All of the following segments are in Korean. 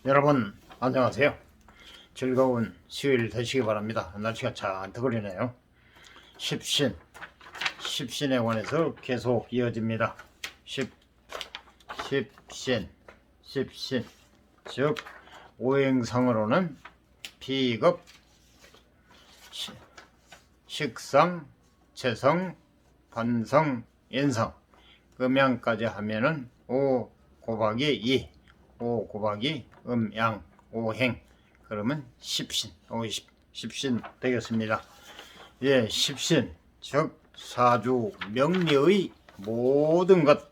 여러분 안녕하세요. 즐거운 수요일 되시기 바랍니다. 날씨가 잔뜩 흐리네요. 십신에 관해서 계속 이어집니다. 십신 즉 오행상으로는 비급, 식상, 재성, 반성, 인성, 음양까지 하면은 5 곱하기 2, 5 곱하기 음양, 오행, 그러면 십신, 십신 되겠습니다. 예, 십신 즉 사주 명리의 모든 것.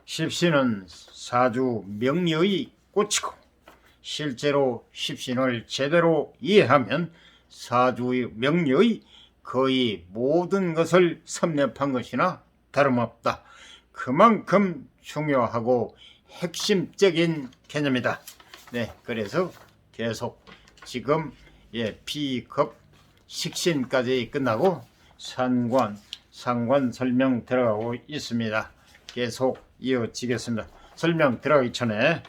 십신은 사주 명리의 꽃이고, 실제로 십신을 제대로 이해하면 사주의 명리의 거의 모든 것을 섭렵한 것이나 다름없다. 그만큼 중요하고 핵심적인 개념이다. 네, 그래서 계속 지금 비급, 식신까지 끝나고 상관 설명 들어가고 있습니다. 계속 이어지겠습니다. 설명 들어가기 전에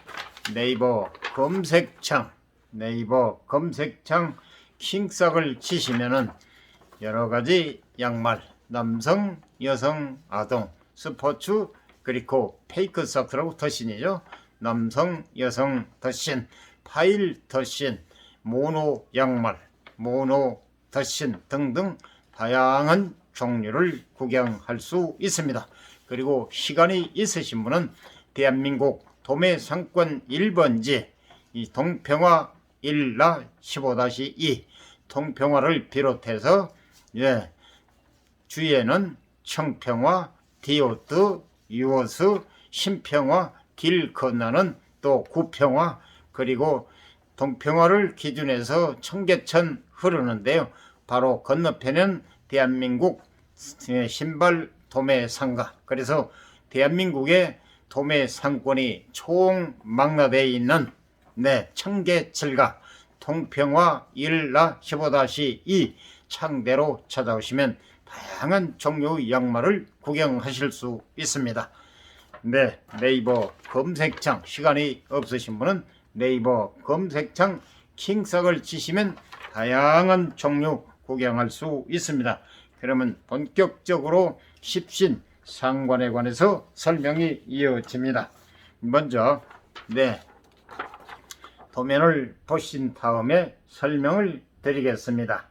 네이버 검색창 킹싹을 치시면은 여러가지 양말, 남성, 여성, 아동, 스포츠, 그리고 페이크 삭스라고 더신이죠. 남성, 여성 더신, 파일 더신, 모노 양말, 모노 더신 등등 다양한 종류를 구경할 수 있습니다. 그리고 시간이 있으신 분은 대한민국 도매상권 1번지 이 동평화 1-15-2 동평화를 비롯해서 주위에는 청평화, 디오트, 유어스, 신평화, 길 건너는 또 구평화, 그리고 동평화를 기준해서 청계천 흐르는데요. 바로 건너편은 대한민국 신발 도매상가. 그래서 대한민국의 도매상권이 총망라되어 있는 청계칠가 동평화 1-15-2 창대로 찾아오시면 다양한 종류의 양말을 구경하실 수 있습니다. 네이버 검색창, 시간이 없으신 분은 네이버 검색창 킹싹을 치시면 다양한 종류 구경할 수 있습니다. 그러면 본격적으로 십신 상관에 관해서 설명이 이어집니다. 먼저 도면을 보신 다음에 설명을 드리겠습니다.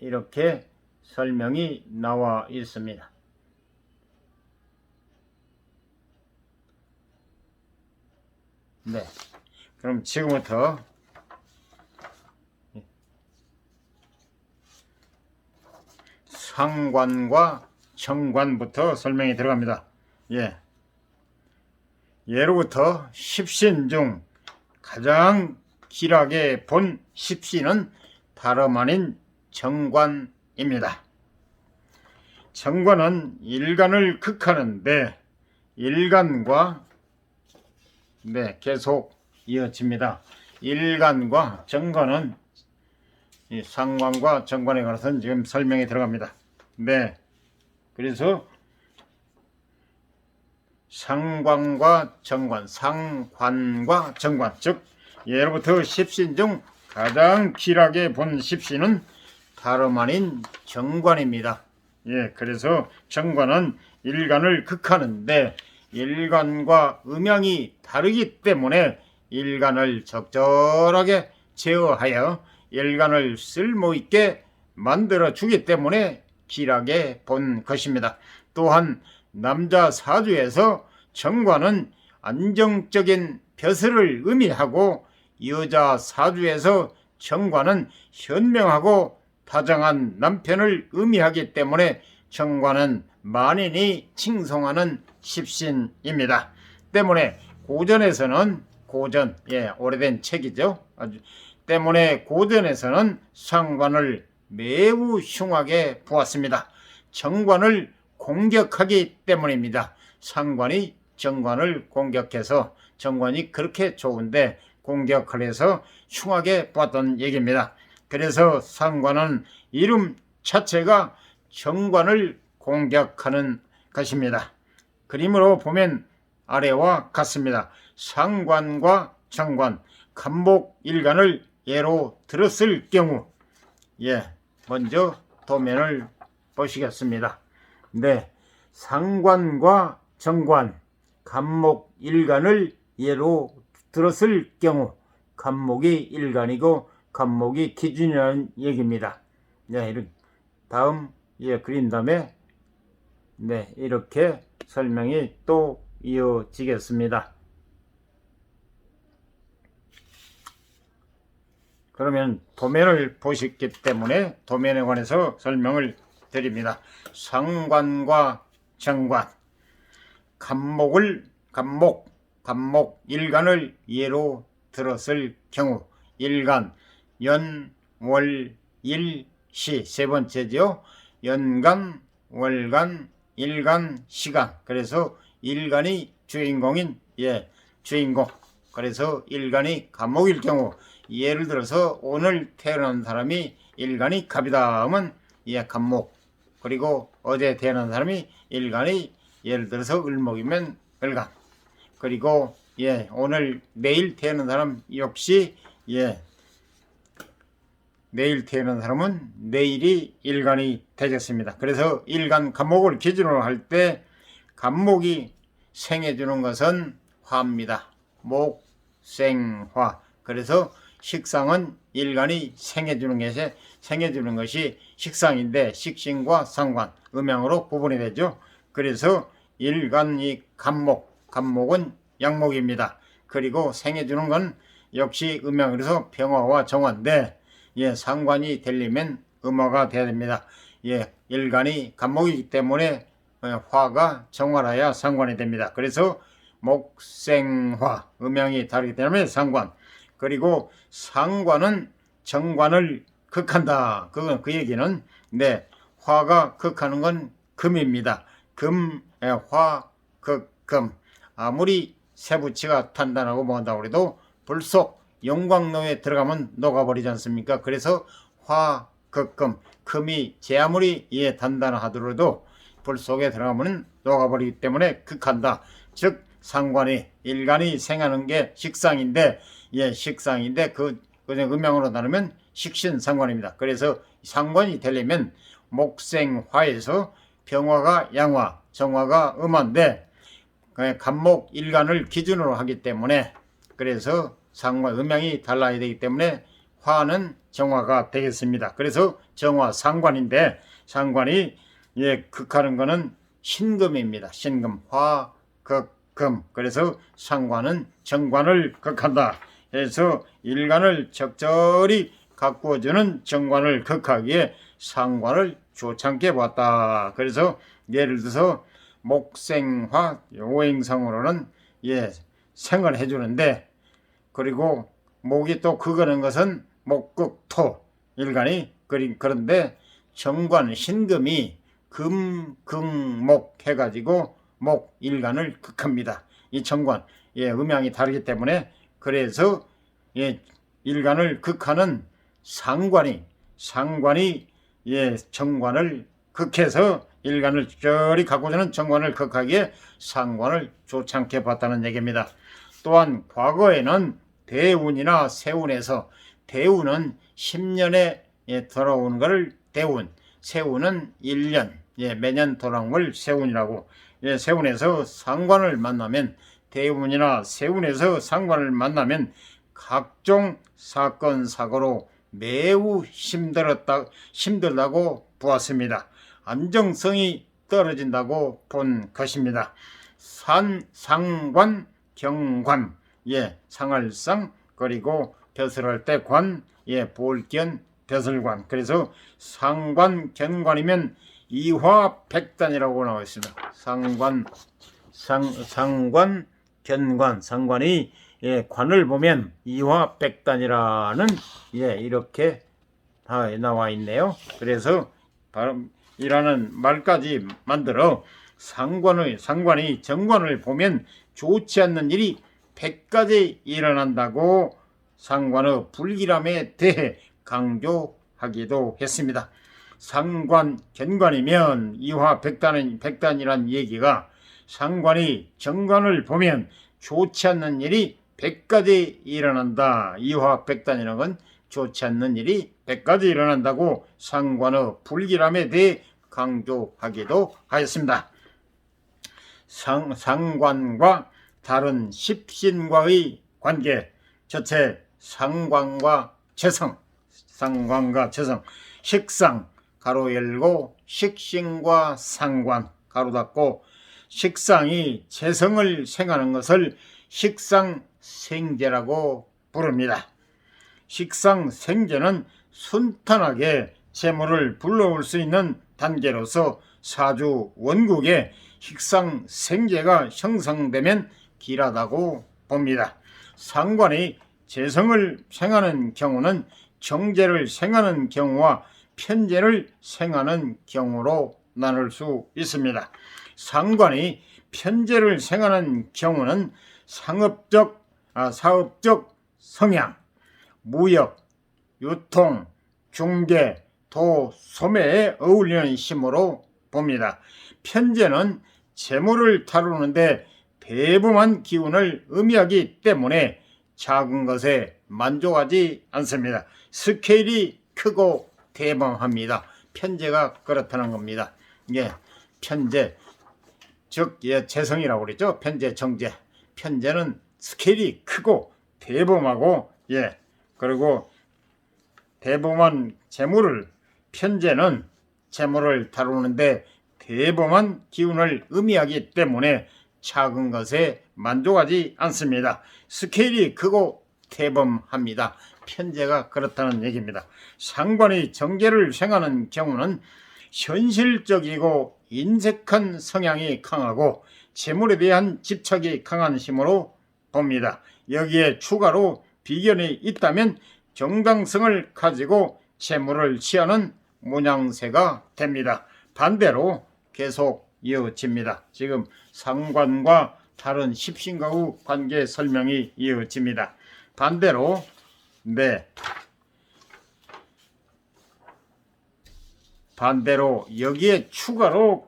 이렇게 설명이 나와 있습니다. 그럼 지금부터 상관과 정관부터 설명이 들어갑니다. 예로부터 십신 중 가장 길하게 본 십신은 다름 아닌 정관입니다. 정관은 일간을 극하는데 일간과 계속 이어집니다. 일간과 정관은 이 상관과 정관에 관해서는 지금 설명이 들어갑니다. 그래서 상관과 정관, 즉 예로부터 십신 중 가장 길하게 본 십신은 다름 아닌 정관입니다. 그래서 정관은 일간을 극하는데 일간과 음양이 다르기 때문에 일간을 적절하게 제어하여 일간을 쓸모있게 만들어 주기 때문에 길하게 본 것입니다. 또한 남자 사주에서 정관은 안정적인 벼슬을 의미하고 여자 사주에서 정관은 현명하고 다정한 남편을 의미하기 때문에 정관은 만인이 칭송하는 십신입니다. 때문에 고전에서는 오래된 책이죠. 때문에 고전에서는 상관을 매우 흉하게 보았습니다. 정관을 공격하기 때문입니다. 상관이 정관을 공격해서 정관이 그렇게 좋은데 공격을 해서 흉하게 보았던 얘기입니다. 그래서 상관은 이름 자체가 정관을 공격하는 것입니다. 그림으로 보면 아래와 같습니다. 상관과 정관, 간목, 일간을 예로 들었을 경우, 먼저 도면을 보시겠습니다. 네, 상관과 정관, 간목, 일간을 예로 들었을 경우, 간목이 일간이고 간목이 기준이라는 얘기입니다. 네, 이렇게 다음 그린 다음에 이렇게 설명이 또 이어지겠습니다. 그러면 도면을 보셨기 때문에 도면에 관해서 설명을 드립니다. 상관과 정관, 간목, 일간을 예로 들었을 경우, 일간, 연, 월, 일, 시, 세 번째죠. 연간, 월간, 일간, 시간. 그래서 일간이 주인공인 주인공. 그래서 일간이 간목일 경우, 예를 들어서 오늘 태어난 사람이 일간이 갑이다 하면 간목. 그리고 어제 태어난 사람이 일간이 예를 들어서 을목이면 을간. 그리고 오늘 내일 태어난 사람 역시 내일 태어난 사람은 내일이 일간이 되겠습니다. 그래서 일간 간목을 기준으로 할 때 간목이 생해주는 것은 화입니다. 목, 생, 화. 그래서 식상은 일간이 생해주는 것이 식상인데 식신과 상관, 음양으로 구분이 되죠. 그래서 일간이 간목은 양목입니다. 그리고 생해주는 건 역시 음양으로서 병화와 정화인데 상관이 되려면 음화가 돼야 됩니다. 일간이 간목이기 때문에 화가 정화라야 상관이 됩니다. 그래서 목생화, 음양이 다르기 때문에 상관. 그리고 상관은 정관을 극한다. 그 얘기는 화가 극하는 건 금입니다. 화, 극, 금. 아무리 세부치가 단단하고 뭐한다고 해도 불속 용광로에 들어가면 녹아버리지 않습니까? 그래서 화, 극, 금. 금이 제 아무리 단단하더라도 불 속에 들어가면 녹아버리기 때문에 극한다. 즉 상관이 일간이 생하는 게 식상인데 식상인데 그 음양으로 나누면 식신상관입니다. 그래서 상관이 되려면 목생화에서 병화가 양화, 정화가 음화인데 간목 일간을 기준으로 하기 때문에 그래서 상관 음양이 달라야 되기 때문에 화는 정화가 되겠습니다. 그래서 정화 상관인데 상관이 극하는 거는 신금입니다. 신금, 화, 극, 금. 그래서 상관은 정관을 극한다. 그래서 일간을 적절히 가꾸어주는 정관을 극하기에 상관을 조창게 보았다. 그래서 예를 들어서 목생화 오행성으로는 생을 해주는데 그리고 목이 또 극하는 것은 목극토 일간이 그런데 정관 신금이 금극목 해가지고 목 일간을 극합니다. 이 정관 음양이 다르기 때문에 그래서 일간을 극하는 상관이 정관을 극해서 일간을 적절히 가꾸어주는 정관을 극하기에 상관을 조창케 봤다는 얘기입니다. 또한 과거에는 대운이나 세운에서 대운은 10년에 돌아오는 것을 대운, 세운은 1년, 매년 돌아오는 걸 세운이라고. 세운에서 상관을 만나면 대운이나 세운에서 상관을 만나면 각종 사건 사고로 매우 힘들다고 보았습니다. 안정성이 떨어진다고 본 것입니다. 상관, 경관, 상할상 그리고 벼슬할 때 관, 볼견, 벼슬관. 그래서 상관, 경관이면 이화백단이라고 나와 있습니다. 상관, 견관, 상관이 관을 보면 이화백단이라는 이렇게 다 나와 있네요. 그래서 이라는 말까지 만들어 상관이 정관을 보면 좋지 않는 일이 100가지 일어난다고 상관의 불길함에 대해 강조하기도 했습니다. 상관, 견관이면 이화백단이란 얘기가 상관이 정관을 보면 좋지 않는 일이 100가지 일어난다. 이화백단이라는 건 좋지 않는 일이 100가지 일어난다고 상관의 불길함에 대해 강조하기도 하였습니다. 상관과 다른 십신과의 관계. 첫째, 상관과 재성. 상관과 재성. 식상 가로 열고 식신과 상관 가로 닫고, 식상이 재성을 생하는 것을 식상생재라고 부릅니다. 식상생재는 순탄하게 재물을 불러올 수 있는 단계로서 사주 원국에 식상생재가 형성되면 길하다고 봅니다. 상관이 재성을 생하는 경우는 정재를 생하는 경우와 편재를 생하는 경우로 나눌 수 있습니다. 상관이 편재를 생하는 경우는 사업적 성향, 무역, 유통, 중개, 도, 소매에 어울리는 힘으로 봅니다. 편재는 재물을 다루는데 대범한 기운을 의미하기 때문에 작은 것에 만족하지 않습니다. 스케일이 크고 대범합니다. 편재가 그렇다는 겁니다. 편재, 즉 재성이라고 그랬죠. 편재, 정재. 편재는 스케일이 크고 대범하고, 그리고 대범한 재물을, 편재는 재물을 다루는데 대범한 기운을 의미하기 때문에 작은 것에 만족하지 않습니다. 스케일이 크고 대범합니다. 편재가 그렇다는 얘기입니다. 상관이 정재를 생하는 경우는 현실적이고 인색한 성향이 강하고 재물에 대한 집착이 강한 힘으로 봅니다. 여기에 추가로 비견이 있다면 정당성을 가지고 재물을 취하는 모양새가 됩니다. 반대로 계속 이어집니다. 지금 상관과 다른 십신과의 관계 설명이 이어집니다. 반대로 여기에 추가로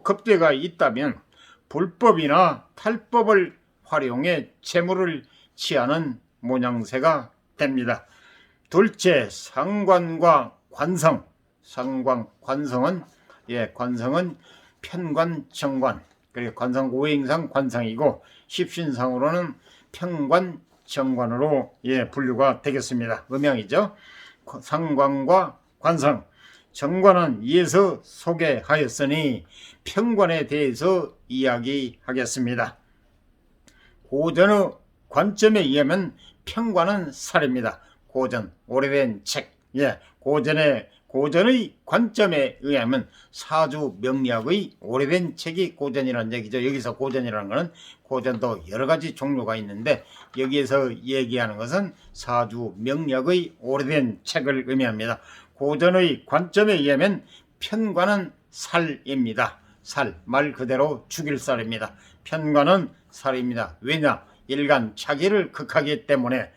겁재가 있다면 불법이나 탈법을 활용해 재물을 취하는 모양새가 됩니다. 둘째, 상관과 관성. 관성은 편관, 정관, 그리고 관성 오행상 관성이고 십신상으로는 편관, 정관으로 분류가 되겠습니다. 음양이죠. 상관과 관성. 정관은 이에서 소개하였으니 편관에 대해서 이야기하겠습니다. 고전의 관점에 의하면 편관은 살입니다. 고전, 오래된 책. 고전의 관점에 의하면 사주 명리학의 오래된 책이 고전이라는 얘기죠. 여기서 고전이라는 것은 고전도 여러 가지 종류가 있는데 여기에서 얘기하는 것은 사주 명리학의 오래된 책을 의미합니다. 고전의 관점에 의하면 편관은 살입니다. 살, 말 그대로 죽일 살입니다. 편관은 살입니다. 왜냐? 일간 자기를 극하기 때문에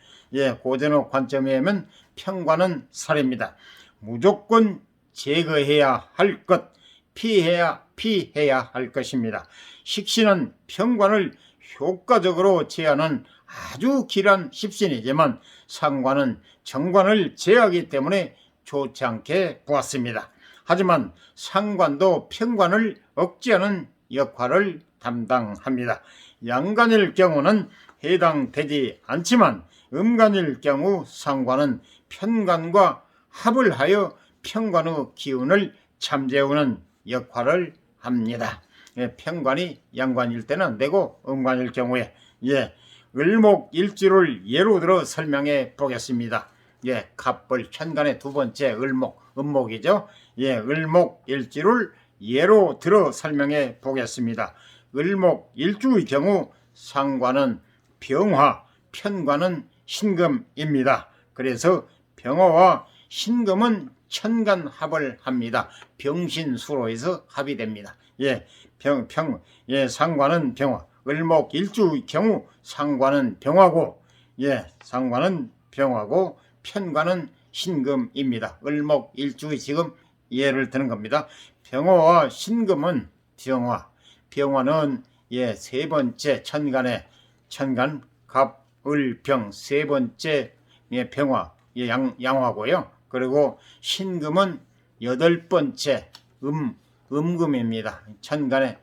고전의 관점에 의하면 편관은 살입니다. 무조건 제거해야 할 것, 피해야 할 것입니다. 식신은 편관을 효과적으로 제하는 아주 길한 십신이지만 상관은 정관을 제하기 때문에 좋지 않게 보았습니다. 하지만 상관도 편관을 억제하는 역할을 담당합니다. 양간일 경우는 해당되지 않지만 음간일 경우 상관은 편관과 합을 하여 편관의 기운을 잠재우는 역할을 합니다. 편관이 양관일 때는 안 되고 음관일 경우에 을목일주를 예로 들어 설명해 보겠습니다. 갑벌 천간의 두 번째 음목이죠. 을목일주를 예로 들어 설명해 보겠습니다. 을목일주의 경우 상관은 병화, 편관은 신금입니다. 그래서 병화와 신금은 천간합을 합니다. 병신수로에서 합이 됩니다. 상관은 병화. 을목일주의 경우 상관은 병화고, 편관은 신금입니다. 을목일주의 지금 예를 드는 겁니다. 병화와 신금은 병화는 예, 세 번째 천간 갑을병 세 번째 예, 병화 예, 양화고요. 그리고 신금은 여덟 번째 음금입니다. 천간에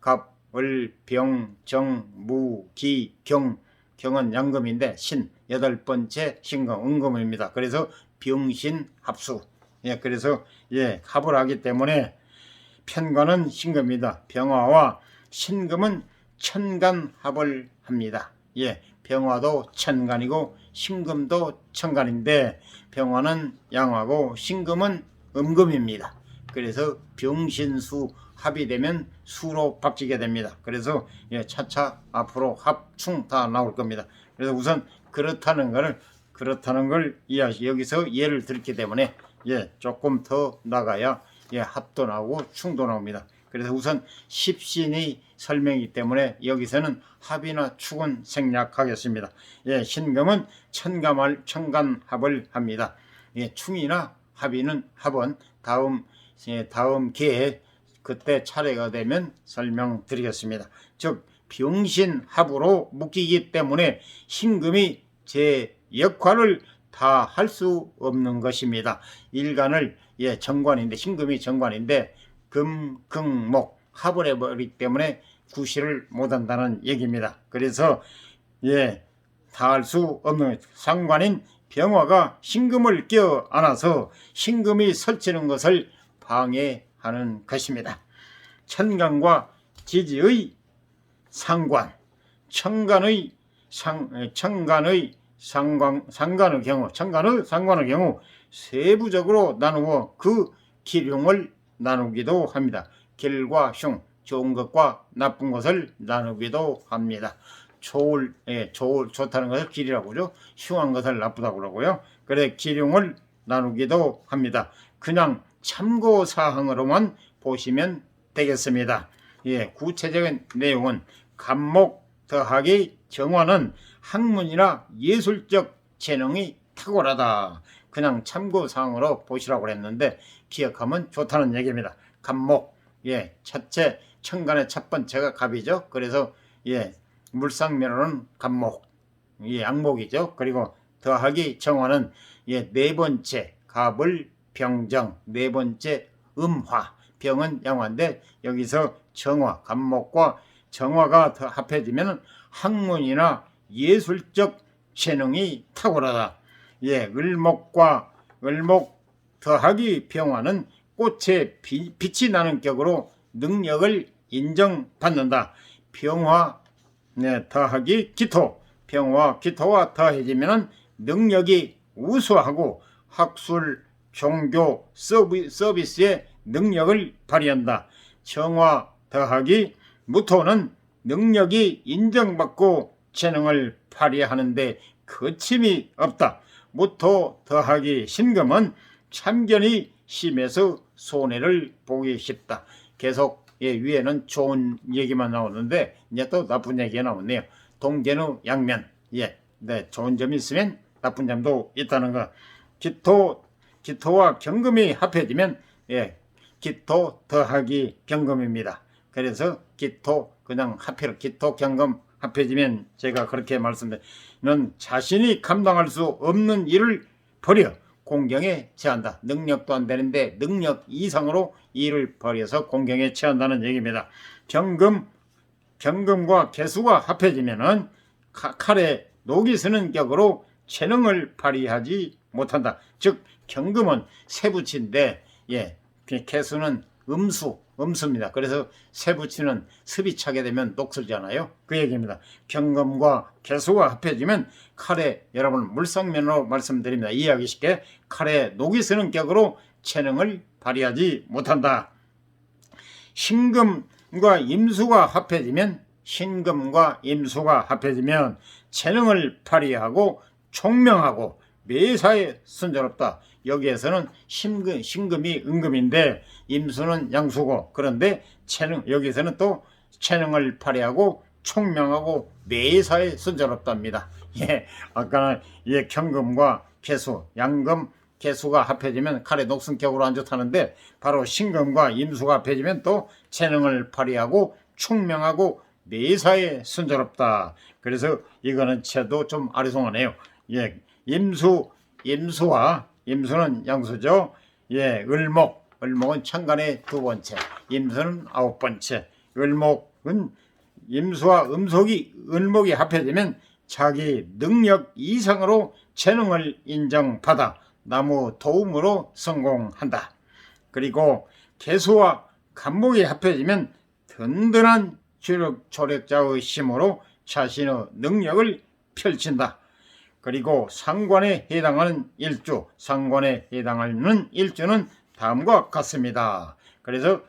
갑을병정무기경 경은 양금인데 신 여덟 번째 신금 음금입니다. 그래서 병신합수 예, 그래서 예, 합을 하기 때문에 편관은 신금입니다. 병화와 신금은 천간합을 합니다. 예, 병화도 천간이고 신금도 천간인데 병화는 양화고 신금은 음금입니다. 그래서 병신수 합이 되면 수로 바뀌게 됩니다. 그래서 예, 차차 앞으로 합충 다 나올 겁니다. 그래서 우선 그렇다는 걸 이해하시 여기서 예를 들기 때문에 예, 조금 더 나가야 예, 합도 나오고 충도 나옵니다. 그래서 우선 십신의 설명이기 때문에 여기서는 합이나 축은 생략하겠습니다. 예, 신금은 천간합을 합니다. 예, 충이나 합은 다음 기회에 그때 차례가 되면 설명드리겠습니다. 즉 병신합으로 묶이기 때문에 신금이 제 역할을 다 할 수 없는 것입니다. 일간을 예, 정관인데 신금이 정관인데 금금목 합을 해버리기 때문에 구실을 못한다는 얘기입니다. 그래서 예, 다 할 수 없는 상관인 병화가 신금을 껴안아서 신금이 설치는 것을 방해하는 것입니다. 천간과 지지의 상관, 천간의 상관의 경우 세부적으로 나누어 그 기륭을 나누기도 합니다. 길과 흉, 좋은 것과 나쁜 것을 나누기도 합니다. 좋다는 것을 길이라고 그러죠. 흉한 것을 나쁘다고 그러고요. 그래 기륭을 나누기도 합니다. 그냥 참고사항으로만 보시면 되겠습니다. 예, 구체적인 내용은 간목 더하기 정화는 학문이나 예술적 재능이 탁월하다. 그냥 참고사항으로 보시라고 그랬는데 기억하면 좋다는 얘기입니다. 간목, 예, 첫째 천간의 첫 번째가 갑이죠. 그래서 예, 물상면으로는 간목, 예, 양목이죠. 그리고 더하기 정화는 예, 네 번째 갑을 병정, 네 번째 음화, 병은 양화인데 여기서 정화, 간목과 정화가 더 합해지면 학문이나 예술적 재능이 탁월하다. 예, 을목 더하기 병화는 꽃에 빛이 나는 격으로 능력을 인정받는다. 병화 네, 더하기 기토, 병화 기토와 더해지면 능력이 우수하고 학술, 종교, 서비스의 능력을 발휘한다. 정화 더하기 무토는 능력이 인정받고 재능을 발휘하는데 거침이 없다. 무토 더하기 신금은 참견이 심해서 손해를 보기 쉽다. 계속 예, 위에는 좋은 얘기만 나오는데 이제 또 나쁜 얘기가 나오네요. 동계의 양면. 예, 네, 좋은 점이 있으면 나쁜 점도 있다는 거. 기토와 경금이 합해지면 예, 기토 더하기 경금입니다. 그래서 기토 그냥 합해로 기토 경금 합해지면 제가 그렇게 말씀드리는 자신이 감당할 수 없는 일을 버려 공경에 처한다. 능력도 안 되는데 능력 이상으로 일을 벌여서 공경에 처한다는 얘기입니다. 경금과 개수가 합해지면은 칼에 녹이 쓰는 격으로 재능을 발휘하지 못한다. 즉 경금은 세부치인데 예, 개수는 음수입니다. 그래서 세부치는 습이 차게 되면 녹슬잖아요. 그 얘기입니다. 경금과 개수가 합해지면 칼에 여러분 물상면으로 말씀드립니다. 이해하기 쉽게 칼에 녹이 쓰는 격으로 재능을 발휘하지 못한다. 신금과 임수가 합해지면 재능을 발휘하고 총명하고 매사에 순조롭다. 여기에서는 신금이 은금인데 임수는 양수고 그런데 여기서는 또 재능을 발휘하고 총명하고 매사에 순조롭답니다. 예, 아까는 예, 경금과 개수, 양금, 개수가 합해지면 칼에 녹슨 격으로 안 좋다는데 바로 신금과 임수가 합해지면 또 재능을 발휘하고 총명하고 매사에 순조롭다. 그래서 이거는 채도 좀 아리송하네요. 예, 임수는 양수죠. 예, 을목은 천간의 두 번째, 임수는 아홉 번째. 을목은 임수와 을목이 합해지면 자기 능력 이상으로 재능을 인정받아 나무 도움으로 성공한다. 그리고 개수와 간목이 합해지면 든든한 조력자의 힘으로 자신의 능력을 펼친다. 그리고 상관에 해당하는 일주는 다음과 같습니다. 그래서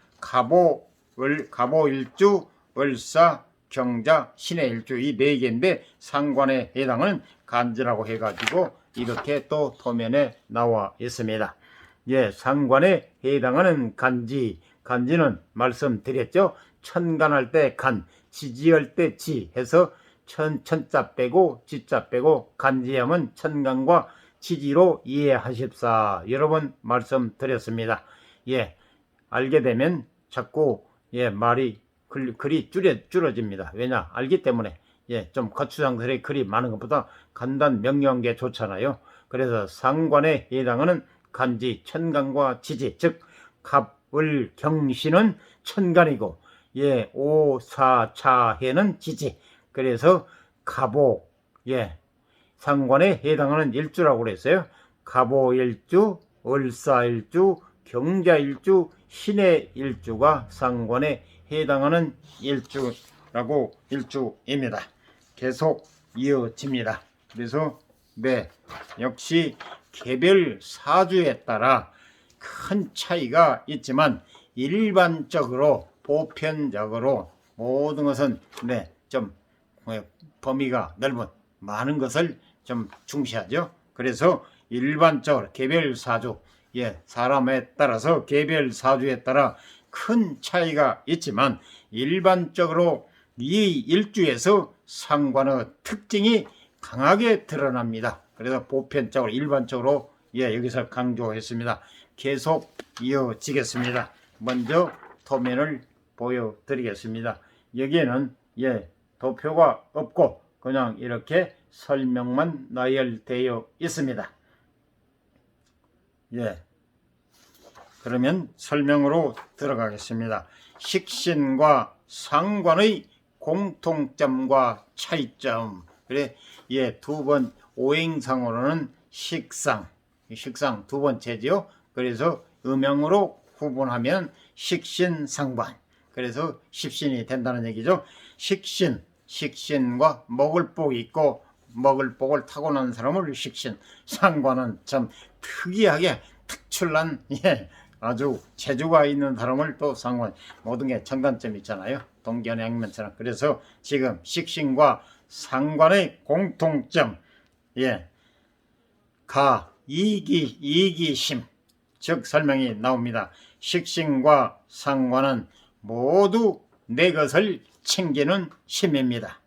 갑오일주, 을사, 경자, 신의 일주 이 네 개인데 상관에 해당하는 간지라고 해가지고 이렇게 또 도면에 나와 있습니다. 예, 상관에 해당하는 간지는 말씀드렸죠. 천간할 때 간, 지지할 때 지 해서 천자 빼고 지자 빼고 간지하면 천간과 지지로 이해하십사. 여러 번 말씀드렸습니다. 예, 알게 되면 자꾸 말이 글이 줄어집니다. 왜냐? 알기 때문에. 좀 거추장스레 글이 많은 것보다 간단 명료한 게 좋잖아요. 그래서 상관에 해당하는 간지, 천간과 지지, 즉 갑을 경신은 천간이고 오사차해는 지지. 그래서 갑오 상관에 해당하는 일주라고 그랬어요. 갑오일주, 을사일주, 경자일주, 신의 일주가 상관에 해당하는 일주입니다. 계속 이어집니다. 그래서 역시 개별 사주에 따라 큰 차이가 있지만 일반적으로 보편적으로 모든 것은 좀 범위가 넓은 많은 것을 좀 중시하죠. 그래서 일반적으로 개별 사주 사람에 따라서 개별 사주에 따라 큰 차이가 있지만 일반적으로 이 일주에서 상관의 특징이 강하게 드러납니다. 그래서 보편적으로 일반적으로 여기서 강조했습니다. 계속 이어지겠습니다. 먼저 도면을 보여드리겠습니다. 여기에는 도표가 없고 그냥 이렇게 설명만 나열되어 있습니다. 그러면 설명으로 들어가겠습니다. 식신과 상관의 공통점과 차이점. 그래, 두 번 오행상으로는 식상 두 번째죠. 그래서 음형으로 구분하면 식신상관. 그래서 십신이 된다는 얘기죠. 식신과 먹을 복이 있고 먹을 복을 타고난 사람을 식신. 상관은 참 특이하게 특출난 아주 재주가 있는 사람을 또 상관. 모든 게 장단점이 있잖아요. 동견양면처럼. 그래서 지금 식신과 상관의 공통점 이기심 즉 설명이 나옵니다. 식신과 상관은 모두 내 것을 챙기는 힘입니다.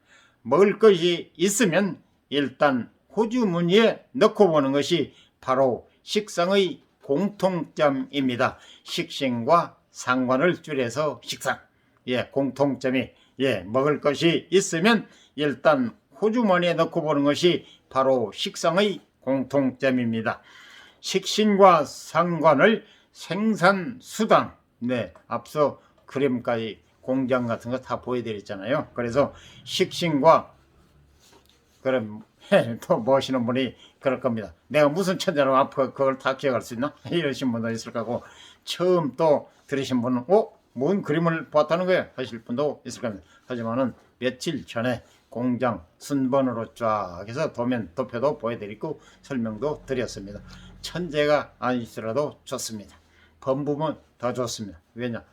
먹을 것이 있으면 일단 호주머니에 넣고 보는 것이 바로 식상의 공통점입니다. 식신과 상관을 줄여서 식상. 공통점이 먹을 것이 있으면 일단 호주머니에 넣고 보는 것이 바로 식상의 공통점입니다. 식신과 상관을 생산수단 앞서 그림까지 공장 같은 거 다 보여드렸잖아요. 그래서 식신과 그럼 또 모시는 분이 그럴 겁니다. 내가 무슨 천재라고 앞으로 그걸 다 기억할 수 있나? 이러신 분도 있을 거고 처음 또 들으신 분은 뭔 그림을 봤다는 거야 하실 분도 있을 겁니다. 하지만은 며칠 전에 공장 순번으로 쫙 해서 도표도 보여드리고 설명도 드렸습니다. 천재가 아니시더라도 좋습니다. 범부면 더 좋습니다. 왜냐?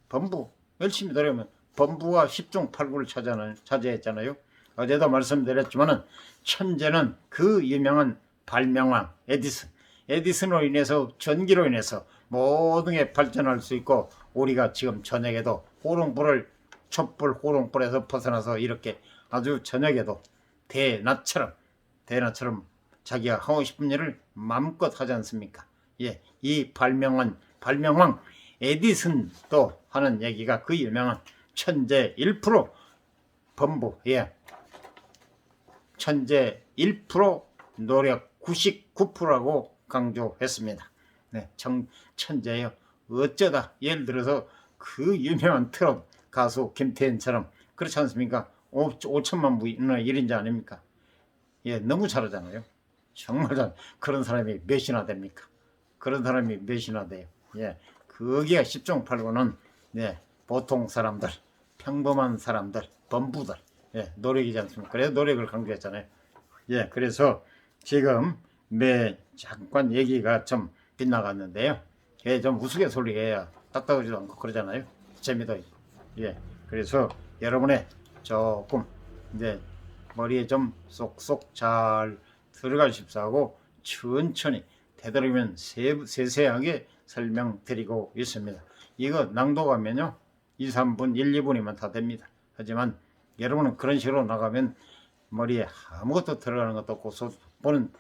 범부 열심히 들으면 범부가 10중 8구를 차지했잖아요. 어제도 말씀드렸지만은 천재는 그 유명한 발명왕 에디슨으로 인해서 전기로 인해서 모든 게 발전할 수 있고 우리가 지금 저녁에도 촛불 호롱불에서 벗어나서 이렇게 아주 저녁에도 대낮처럼 자기가 하고 싶은 일을 마음껏 하지 않습니까? 이 발명왕 에디슨도 하는 얘기가 그 유명한 천재 1% 범부, 예, 천재 1% 노력 99%라고 강조했습니다. 네, 천재요. 어쩌다 예를 들어서 그 유명한 트롯 가수 김태현처럼 그렇지 않습니까? 5천만 부인의 1인자 아닙니까? 예, 너무 잘하잖아요. 정말 잘. 그런 사람이 몇이나 됩니까? 그런 사람이 몇이나 돼요. 예, 거기에 10종 8구는 예, 보통 사람들, 평범한 사람들, 범부들, 예, 노력이지 않습니까? 그래서 노력을 강조했잖아요. 예, 그래서 지금 잠깐 얘기가 좀 빗나갔는데요. 예, 좀 우스갯소리해야 딱딱하지도 않고 그러잖아요. 재미도 있고. 예, 그래서 여러분의 조금 이제 머리에 좀 쏙쏙 잘 들어가십사 하고 천천히 되도록이면 세세하게 설명드리고 있습니다. 이거 낭독하면요 2, 3분, 1, 2분이면 다 됩니다. 하지만 여러분은 그런 식으로 나가면 머리에 아무것도 들어가는 것도 없고 보는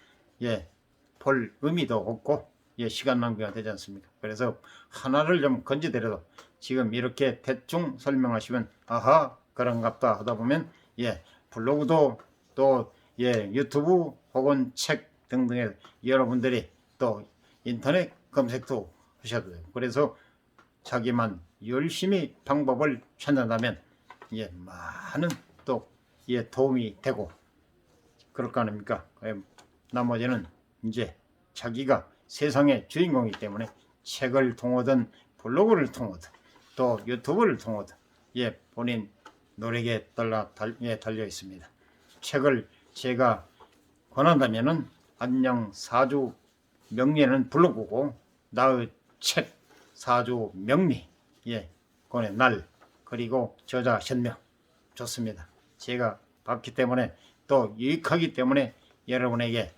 볼 의미도 없고 시간 낭비가 되지 않습니까? 그래서 하나를 좀 건지더라도 지금 이렇게 대충 설명하시면 아하 그런갑다 하다 보면 블로그도 또 유튜브 혹은 책 등등에 여러분들이 또 인터넷 검색도 하셔도 돼요. 그래서 자기만 열심히 방법을 찾는다면 많은 또 도움이 되고 그럴 거 아닙니까? 나머지는 이제 자기가 세상의 주인공이기 때문에 책을 통하든 블로그를 통하든 또 유튜브를 통하든 본인 노력에 달려 있습니다. 책을 제가 권한다면은 안녕 사주 명리는 블로그고 나의 책 사주 명리 권의 날 그리고 저자 현명 좋습니다. 제가 봤기 때문에 또 유익하기 때문에 여러분에게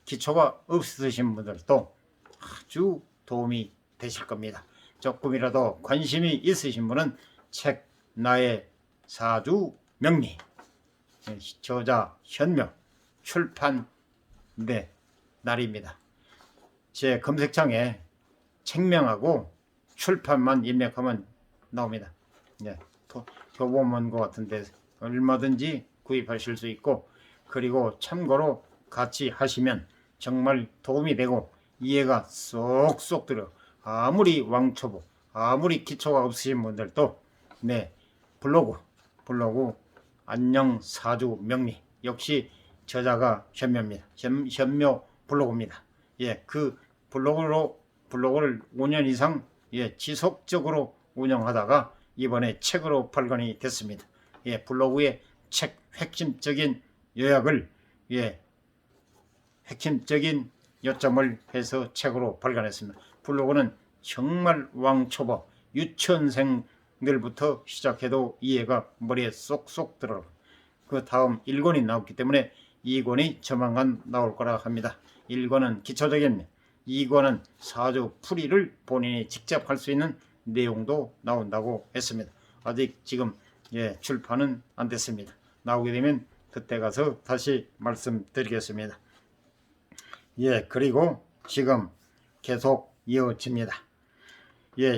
기초가 없으신 분들도 아주 도움이 되실 겁니다. 조금이라도 관심이 있으신 분은 책 나의 사주 명리 저자 현명 출판 날입니다. 제 검색창에 책명하고 출판만 입력하면 나옵니다. 교보문고 같은데 얼마든지 구입하실 수 있고 그리고 참고로 같이 하시면 정말 도움이 되고 이해가 쏙쏙 들어. 아무리 왕초보 아무리 기초가 없으신 분들도 블로그 안녕 사주 명리 역시 저자가 현묘입니다. 현묘 블로그입니다. 그 블로그를 5년 이상 지속적으로 운영하다가 이번에 책으로 발간이 됐습니다. 블로그의 책 핵심적인 요약을 핵심적인 요점을 해서 책으로 발간했습니다. 블로그는 정말 왕초보 유치원생들부터 시작해도 이해가 머리에 쏙쏙 들어요. 그 다음 1권이 나왔기 때문에 2권이 조만간 나올 거라 합니다. 1권은 기초적인 2권은 사주 풀이를 본인이 직접 할 수 있는 내용도 나온다고 했습니다. 아직 지금 출판은 안 됐습니다. 나오게 되면 그때 가서 다시 말씀드리겠습니다. 그리고 지금 계속 이어집니다.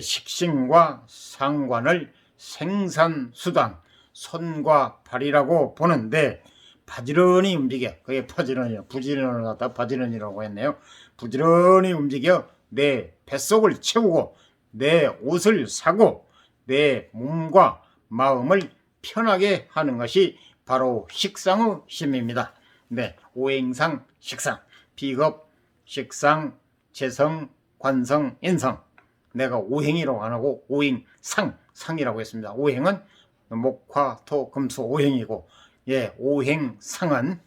식신과 상관을 생산수단 손과 발이라고 보는데 바지런히 움직여. 그게 바지런이요. 부지런을 갖다 바지런이라고 했네요. 부지런히 움직여 내 뱃속을 채우고 내 옷을 사고 내 몸과 마음을 편하게 하는 것이 바로 식상의 힘입니다. 오행상 식상 비겁 식상 재성 관성 인성 내가 오행이라고 안 하고 오행상이라고 했습니다. 오행은 목화 토 금수 오행이고 오행상은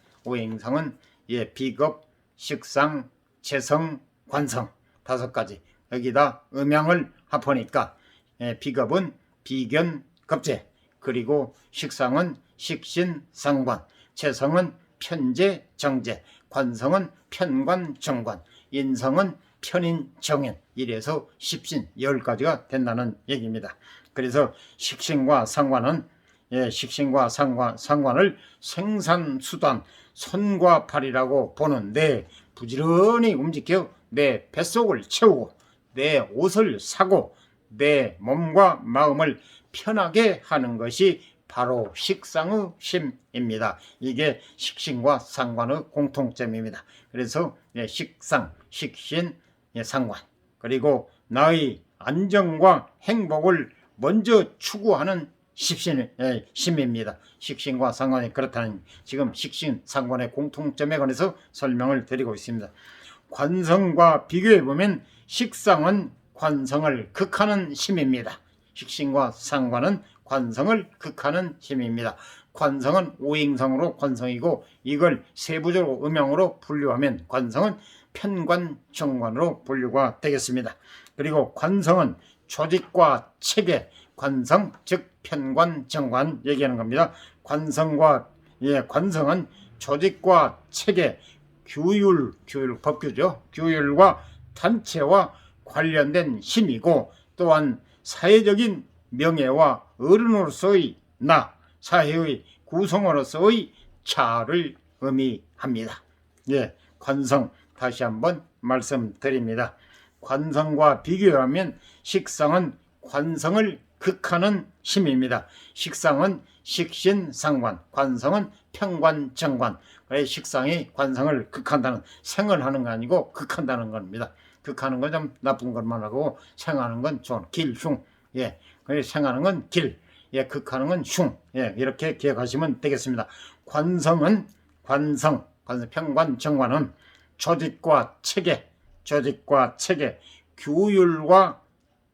비겁 식상 재성 관성 5가지 여기다 음양을 합하니까 비겁은 비견 겁재 그리고 식상은 식신 상관 재성은 편재 정재 관성은 편관 정관 인성은 편인 정인 이래서 십신 10가지가 된다는 얘기입니다. 그래서 식신과 상관은 식신과 상관을 생산수단 손과 발이라고 보는데 부지런히 움직여 내 뱃속을 채우고 내 옷을 사고 내 몸과 마음을 편하게 하는 것이 바로 식상의 심입니다. 이게 식신과 상관의 공통점입니다. 그래서 식상, 식신, 상관, 그리고 나의 안정과 행복을 먼저 추구하는 심입니다. 식신과 상관이 그렇다는 지금 식신, 상관의 공통점에 관해서 설명을 드리고 있습니다. 관성과 비교해 보면 식상은 관성을 극하는 심입니다. 식신과 상관은 관성을 극하는 힘입니다. 관성은 오행성으로 관성이고 이걸 세부적으로 음양으로 분류하면 관성은 편관, 정관으로 분류가 되겠습니다. 그리고 관성은 조직과 체계, 관성 즉 편관, 정관 얘기하는 겁니다. 관성은 조직과 체계, 규율 법규죠. 규율과 단체와 관련된 힘이고 또한 사회적인 명예와 어른으로서의 사회의 구성원으로서의 자아를 의미합니다. 관성 다시 한번 말씀드립니다. 관성과 비교하면 식상은 관성을 극하는 힘입니다. 식상은 식신상관, 관성은 편관, 정관. 그래 식상이 관성을 극한다는, 생을 거 아니고 극한다는 겁니다. 극하는 건 좀 나쁜 것만 하고 생하는 건 좋은 길, 흉. 그래 생하는 건 길, 극하는 건 흉. 이렇게 기억하시면 되겠습니다. 관성은 관성, 편관, 정관은 조직과 체계, 규율과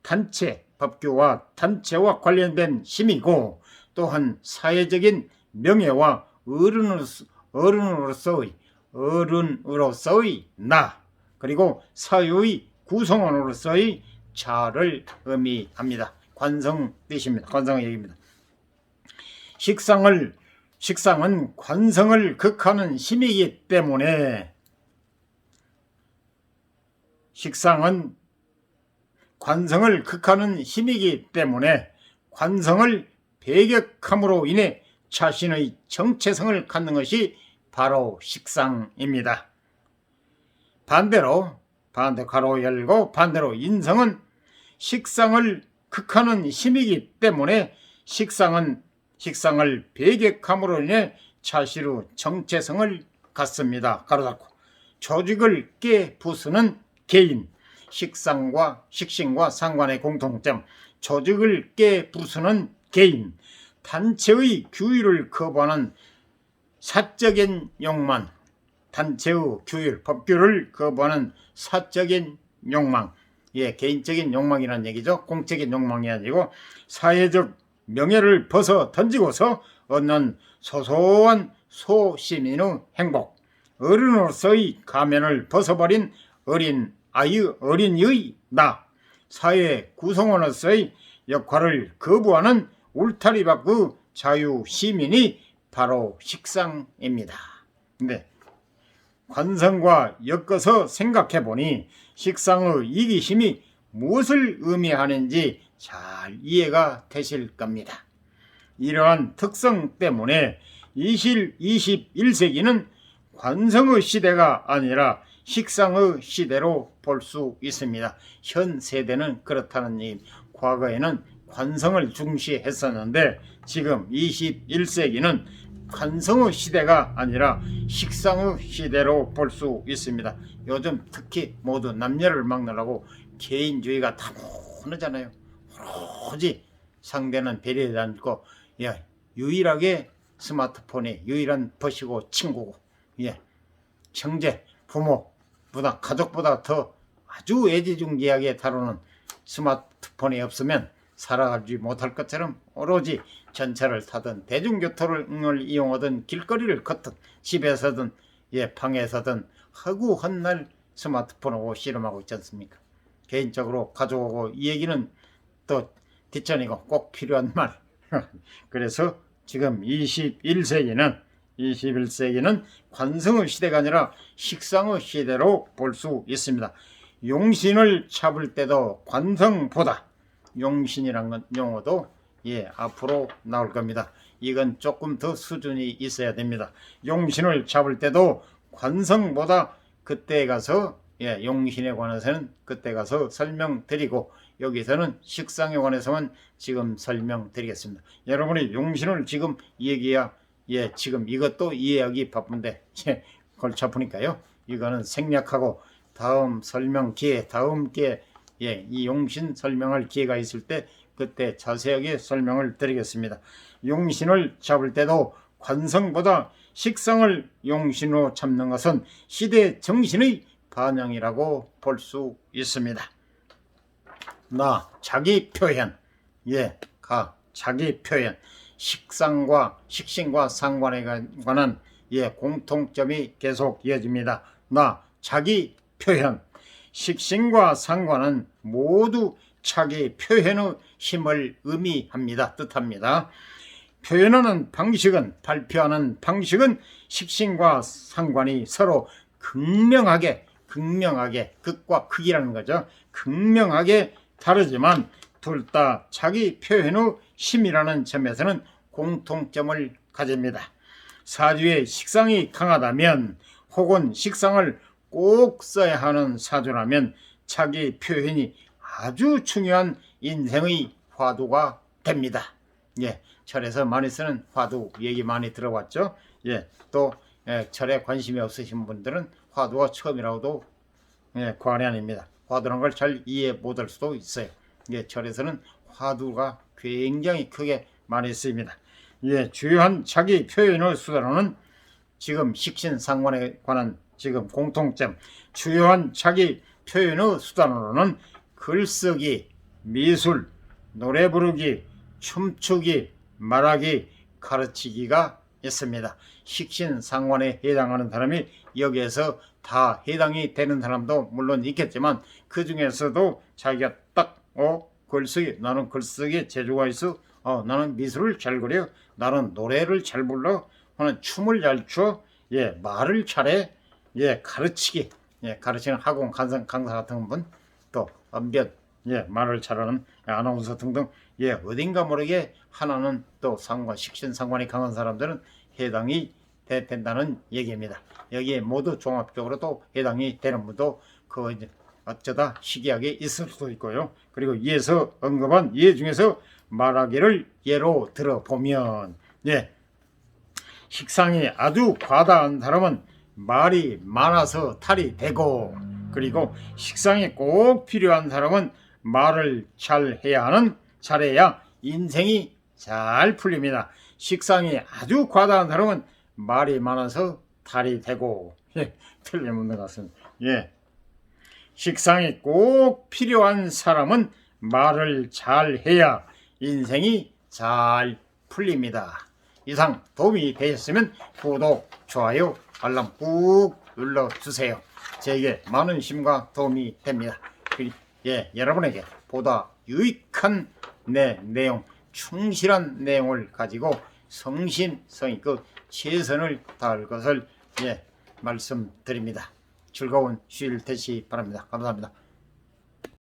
단체, 법규와 단체와 관련된 힘이고 또한 사회적인 명예와 어른으로서의 그리고 사회의 구성원으로서의 자아를 의미합니다. 관성 뜻입니다. 관성의 얘기입니다. 식상은 관성을 극하는 힘이기 때문에 관성을 배격함으로 인해 자신의 정체성을 갖는 것이 바로 식상입니다. 반대로 가로 열고 반대로 인성은 식상을 극하는 힘이기 때문에 식상을 배격함으로 인해 자신의 정체성을 갖습니다. 가로 닫고 조직을 깨부수는 개인, 식신과 상관의 공통점, 조직을 깨부수는 개인, 단체의 규율을 거부하는 사적인 욕망, 단체의 규율, 법규를 거부하는 사적인 욕망, 개인적인 욕망이라는 얘기죠. 공적인 욕망이 아니고 사회적 명예를 벗어 던지고서 얻는 소소한 소시민의 행복, 어른으로서의 가면을 벗어버린 어린이의 사회 구성원으로서의 역할을 거부하는 울타리 밖의 자유 시민이 바로 식상입니다. 근데 관성과 엮어서 생각해 보니 식상의 이기심이 무엇을 의미하는지 잘 이해가 되실 겁니다. 이러한 특성 때문에 21세기는 관성의 시대가 아니라 식상의 시대로 볼 수 있습니다. 현 세대는 그렇다는 얘기. 과거에는 관성을 중시했었는데 지금 21세기는 관성의 시대가 아니라 식상의 시대로 볼 수 있습니다. 요즘 특히 모두 남녀를 막론하고 개인주의가 다문하잖아요. 오로지 상대는 배려하지 않고 유일하게 스마트폰이 유일한 벗이고 친구고 형제, 부모보다 가족보다 더 아주 애지중지하게 다루는 스마트폰이 없으면 살아가지 못할 것처럼 오로지 전철을 타든 대중교통을 이용하든 길거리를 걷든 집에서든 방에서든 허구헌날 스마트폰하고 씨름하고 있지 않습니까? 개인적으로 가져오고 이 얘기는 또 뒷전이고 꼭 필요한 말. 그래서 지금 21세기는 관성의 시대가 아니라 식상의 시대로 볼 수 있습니다. 용신을 잡을 때도 관성보다, 용신이란 건 용어도 앞으로 나올 겁니다. 이건 조금 더 수준이 있어야 됩니다. 용신을 잡을 때도 관성보다 그때 가서 예, 용신에 관해서는 그때 가서 설명드리고 여기서는 식상에 관해서만 지금 설명드리겠습니다. 여러분이 용신을 지금 얘기야 예, 지금 이것도 이해하기 바쁜데 예, 골치 아프니까요. 이거는 생략하고 다음 설명 기회, 다음 기회 예, 이 용신 설명할 기회가 있을 때 그때 자세하게 설명을 드리겠습니다. 용신을 잡을 때도 관성보다 식상을 용신으로 잡는 것은 시대 정신의 반영이라고 볼 수 있습니다. 나 자기 표현 예, 자기 표현 식상과 식신과 상관에 관한 예, 공통점이 계속 이어집니다. 나 자기 표현 식신과 상관은 모두 자기 표현의 힘을 의미합니다. 뜻합니다. 표현하는 방식은 발표하는 방식은 식신과 상관이 서로 극명하게 극과 극이라는 거죠. 극명하게 다르지만 둘 다 자기 표현의 힘이라는 점에서는 공통점을 가집니다. 사주의 식상이 강하다면 혹은 식상을 꼭 써야 하는 사주라면 자기 표현이 아주 중요한 인생의 화두가 됩니다. 예, 철에서 많이 쓰는 화두 얘기 많이 들어봤죠. 예, 또 철에 관심이 없으신 분들은 화두가 처음이라고도 과언이 아닙니다. 화두라는 걸 잘 이해 못할 수도 있어요. 예, 철에서는 화두가 굉장히 크게 많이 쓰입니다. 예, 주요한 자기 표현의 수단으로는 지금 식신상관에 관한 지금 공통점, 주요한 자기 표현의 수단으로는 글쓰기, 미술, 노래 부르기, 춤추기, 말하기, 가르치기가 있습니다. 식신상관에 해당하는 사람이 여기에서 다 해당이 되는 사람도 물론 있겠지만 그 중에서도 자기가 딱 글쓰기, 나는 글쓰기 재주가 있어, 나는 미술을 잘 그려, 나는 노래를 잘 불러, 나는 춤을 잘 춰, 예, 말을 잘해, 예, 가르치기, 예, 가르치는 학원 강사 같은 분, 또 언변, 예, 말을 잘하는 아나운서 등등, 예, 어딘가 모르게 하나는 또 식신상관이 강한 사람들은 해당이 된다는 얘기입니다. 여기에 모두 종합적으로 또 해당이 되는 분도 어쩌다 희귀하게 있을 수도 있고요. 그리고 위에서 언급한 예 중에서 말하기를 예로 들어보면 예, 식상이 아주 과다한 사람은 말이 많아서 탈이 되고, 그리고 식상이 꼭 필요한 사람은 말을 잘해야 인생이 잘 풀립니다. 식상이 아주 과다한 사람은 말이 많아서 탈이 되고, 예, 틀림없는 것 같습니다. 예, 식상이 꼭 필요한 사람은 말을 잘해야 인생이 잘 풀립니다. 이상 도움이 되셨으면 구독, 좋아요, 알람 꾹 눌러주세요. 제게 많은 힘과 도움이 됩니다. 예, 여러분에게 보다 유익한 내용, 충실한 내용을 가지고 성심성의껏 최선을 다할 것을 예, 말씀드립니다. 즐거운 휴일 되시 바랍니다. 감사합니다.